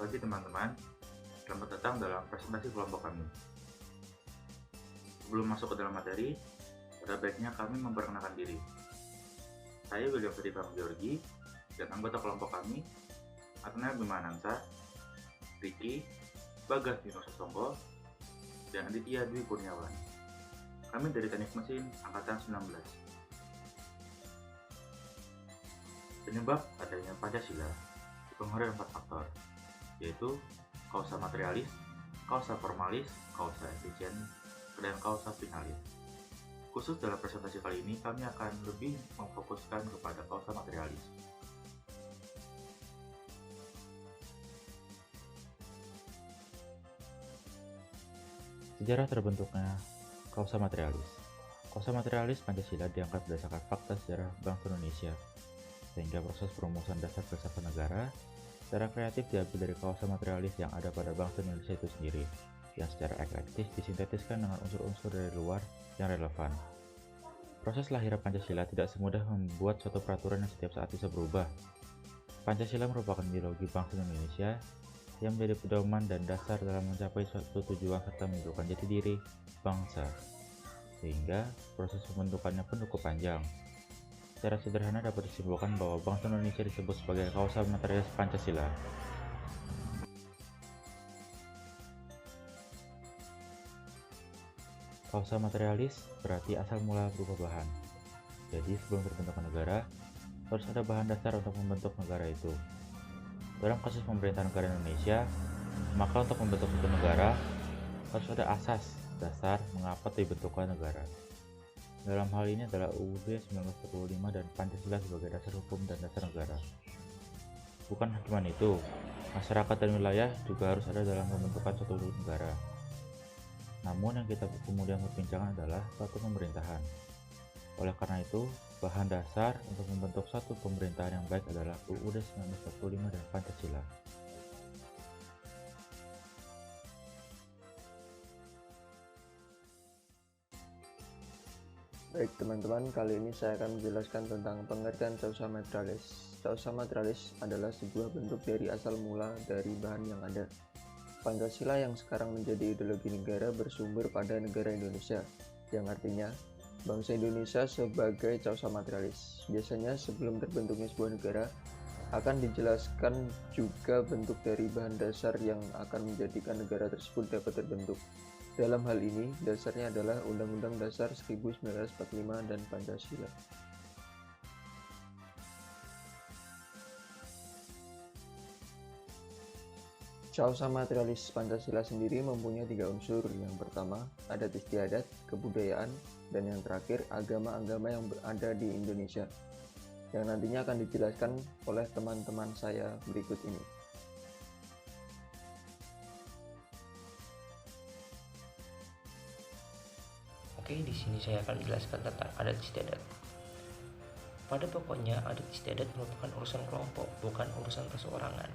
pagi teman-teman, selamat datang dalam presentasi kelompok kami. Sebelum masuk ke dalam materi, pada baiknya kami memperkenalkan diri. Saya William Ferdinand Georgi dan anggota kelompok kami, Arnel Bimanansa, Riki, Bagas Dino Sasongko, dan Aditya Dwi Kurniawan. Kami dari Teknik Mesin Angkatan 19. Penyebab adanya Pancasila dipengaruhi 4 faktor, yaitu kausa materialis, kausa formalis, kausa efisien, dan kausa finalis. Khusus dalam presentasi kali ini, kami akan lebih memfokuskan kepada kausa materialis. Sejarah terbentuknya kausa materialis. Kausa materialis Pancasila diangkat berdasarkan fakta sejarah bangsa Indonesia, sehingga proses perumusan dasar filsafat negara secara kreatif diambil dari kausa materialis yang ada pada bangsa Indonesia itu sendiri, yang secara eklektis disintetiskan dengan unsur-unsur dari luar yang relevan. Proses lahir Pancasila tidak semudah membuat suatu peraturan yang setiap saat bisa berubah. Pancasila merupakan ideologi bangsa Indonesia yang menjadi pedoman dan dasar dalam mencapai suatu tujuan serta menunjukkan jati diri bangsa, sehingga proses pembentukannya pun cukup panjang. Secara sederhana dapat disimpulkan bahwa bangsa Indonesia disebut sebagai kausa materialis Pancasila. Kausa materialis berarti asal mula berupa bahan. Jadi sebelum terbentuknya negara, harus ada bahan dasar untuk membentuk negara itu. Dalam kasus pemerintahan negara Indonesia, maka untuk membentuk suatu negara harus ada asas dasar mengapa dibentuknya negara. Dalam hal ini adalah UUD 1945 dan Pancasila sebagai dasar hukum dan dasar negara. Bukan cuma itu, masyarakat dan wilayah juga harus ada dalam pembentukan suatu negara. Namun yang kita kemudian perbincangkan adalah suatu pemerintahan. Oleh karena itu, bahan dasar untuk membentuk suatu pemerintahan yang baik adalah UUD 1945 dan Pancasila. Baik teman-teman, kali ini saya akan menjelaskan tentang pengertian kausa materialis. Kausa materialis adalah sebuah bentuk dari asal mula dari bahan yang ada. Pancasila yang sekarang menjadi ideologi negara bersumber pada negara Indonesia, yang artinya bangsa Indonesia sebagai kausa materialis. Biasanya sebelum terbentuknya sebuah negara, akan dijelaskan juga bentuk dari bahan dasar yang akan menjadikan negara tersebut dapat terbentuk. Dalam hal ini, dasarnya adalah Undang-Undang Dasar 1945 dan Pancasila. Kausa materialis Pancasila sendiri mempunyai 3 unsur. Yang pertama, adat istiadat, kebudayaan, dan yang terakhir, agama-agama yang ada di Indonesia, yang nantinya akan dijelaskan oleh teman-teman saya berikut ini. Oke, di sini saya akan menjelaskan tentang adat istiadat. Pada pokoknya, adat istiadat merupakan urusan kelompok, bukan urusan perseorangan.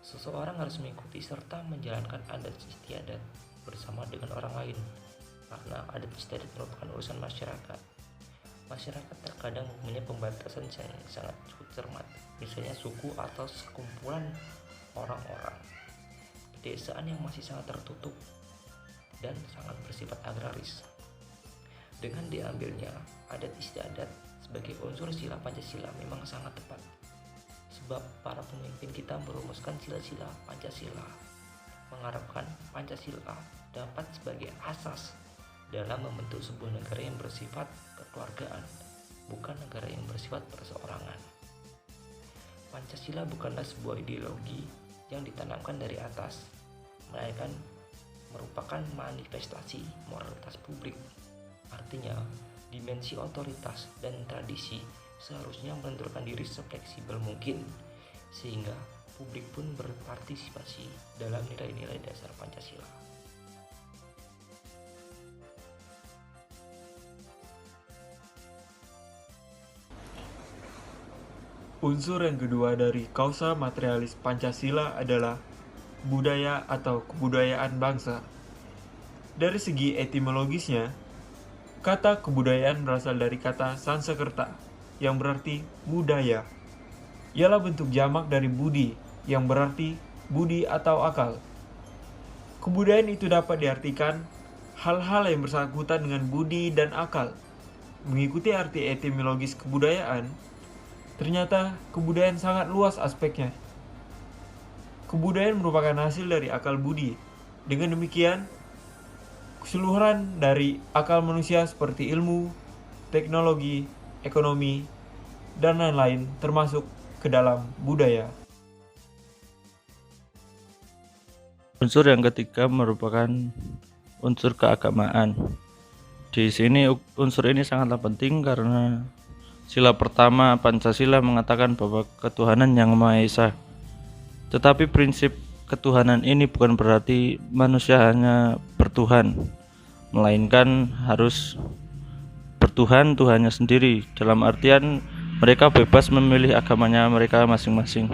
Seseorang harus mengikuti serta menjalankan adat istiadat bersama dengan orang lain, karena adat istiadat merupakan urusan masyarakat. Masyarakat terkadang mempunyai pembatasan yang sangat cukup cermat, misalnya suku atau sekumpulan orang-orang. Pedesaan yang masih sangat tertutup dan sangat bersifat agraris. Dengan diambilnya adat istiadat sebagai unsur sila Pancasila memang sangat tepat, sebab para pemimpin kita merumuskan sila-sila Pancasila, mengharapkan Pancasila dapat sebagai asas dalam membentuk sebuah negara yang bersifat kekeluargaan, bukan negara yang bersifat perseorangan. Pancasila bukanlah sebuah ideologi yang ditanamkan dari atas, melainkan merupakan manifestasi moralitas publik. Artinya, dimensi otoritas dan tradisi seharusnya menentukan diri sefleksibel mungkin, sehingga publik pun berpartisipasi dalam nilai-nilai dasar Pancasila. Unsur yang kedua dari kausa materialis Pancasila adalah budaya atau kebudayaan bangsa. Dari segi etimologisnya, kata kebudayaan berasal dari kata Sanskerta yang berarti budaya. Ialah bentuk jamak dari budi yang berarti budi atau akal. Kebudayaan itu dapat diartikan hal-hal yang bersangkutan dengan budi dan akal. Mengikuti arti etimologis kebudayaan, ternyata kebudayaan sangat luas aspeknya. Kebudayaan merupakan hasil dari akal budi. Dengan demikian, keseluruhan dari akal manusia seperti ilmu, teknologi, ekonomi, dan lain-lain termasuk ke dalam budaya. Unsur yang ketiga merupakan unsur keagamaan. Di sini unsur ini sangatlah penting karena sila pertama Pancasila mengatakan bahwa ketuhanan yang Maha Esa. Tetapi prinsip ketuhanan ini bukan berarti manusia hanya bertuhan, melainkan harus bertuhan Tuhannya sendiri, dalam artian mereka bebas memilih agamanya mereka masing-masing.